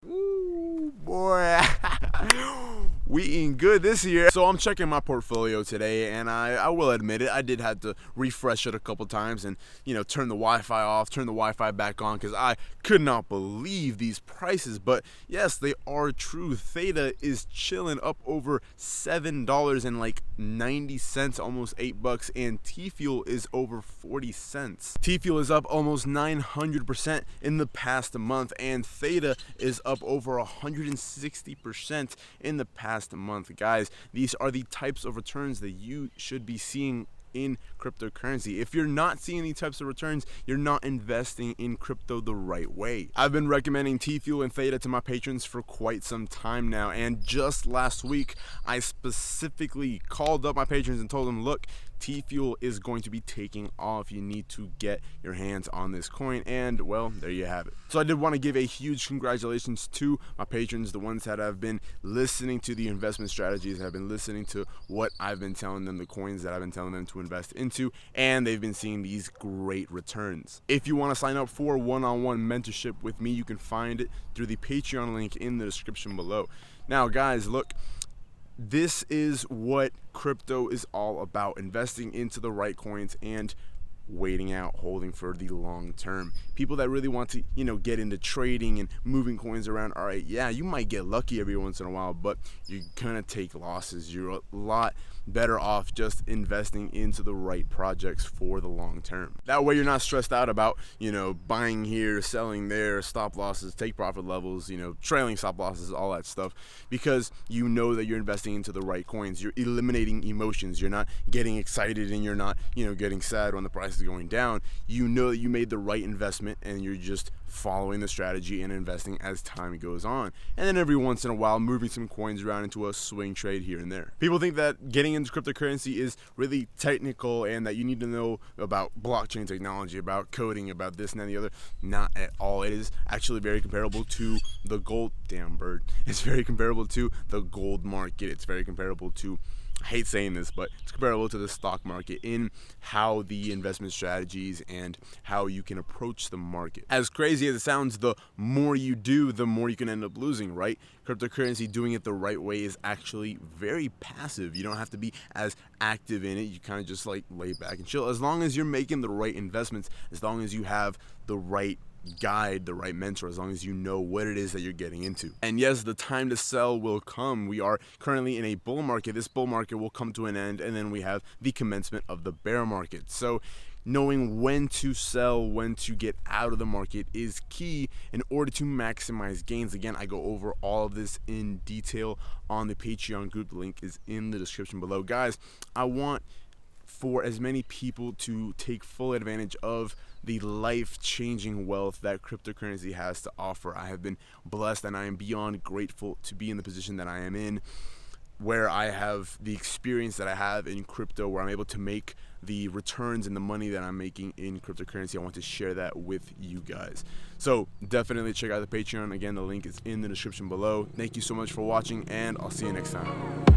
Ooh, boy. We eating good this year. So I'm checking my portfolio today, and I will admit it, I did have to refresh it a couple times and, turn the Wi-Fi off, turn the Wi-Fi back on, because I could not believe these prices. But yes, they are true. Theta is chilling up over $7.90, almost $8, and Tfuel is over 40 cents. Tfuel is up almost 900% in the past month, and Theta is up over 160% in the past month. Guys, these are the types of returns that you should be seeing in cryptocurrency. If you're not seeing these types of returns, you're not investing in crypto the right way. I've been recommending Tfuel and Theta to my patrons for quite some time now, and just last week I specifically called up my patrons and told them, look, Tfuel is going to be taking off. You need to get your hands on this coin, and well, there you have it. So I did want to give a huge congratulations to my patrons, the ones that have been listening to the investment strategies, have been listening to what I've been telling them, the coins that I've been telling them to invest into, and they've been seeing these great returns. If you want to sign up for one-on-one mentorship with me, you can find it through the Patreon link in the description below. Now guys, look, this is what crypto is all about: investing into the right coins and waiting out, holding for the long term. People that really want to, get into trading and moving coins around, all right, yeah, you might get lucky every once in a while, but you're gonna take losses. You're a lot better off just investing into the right projects for the long term. That way you're not stressed out about, buying here, selling there, stop losses, take profit levels, trailing stop losses, all that stuff, because you know that you're investing into the right coins. You're eliminating emotions. You're not getting excited, and you're not, getting sad when the price is going down. You know that you made the right investment, and you're just following the strategy and investing as time goes on, and then every once in a while moving some coins around into a swing trade here and there. People think that getting into cryptocurrency is really technical and that you need to know about blockchain technology, about coding, about this and that and the other. Not at all. It is actually very comparable to the gold. Damn bird. It's very comparable to the gold market. It's very comparable to, I hate saying this, but it's comparable to the stock market in how the investment strategies and how you can approach the market. As crazy as it sounds, the more you do, the more you can end up losing, right? Cryptocurrency, doing it the right way, is actually very passive. You don't have to be as active in it. You kind of just like lay back and chill. As long as you're making the right investments, as long as you have the right guide, the right mentor, as long as you know what it is that you're getting into. And yes, the time to sell will come. We are currently in a bull market. This bull market will come to an end, and then we have the commencement of the bear market. So knowing when to sell, when to get out of the market is key in order to maximize gains. Again, I go over all of this in detail on the Patreon group. The link is in the description below. Guys, I want for as many people to take full advantage of the life-changing wealth that cryptocurrency has to offer. I have been blessed, and I am beyond grateful to be in the position that I am in, where I have the experience that I have in crypto, where I'm able to make the returns and the money that I'm making in cryptocurrency. I want to share that with you guys. So definitely check out the Patreon. Again, the link is in the description below. Thank you so much for watching, and I'll see you next time.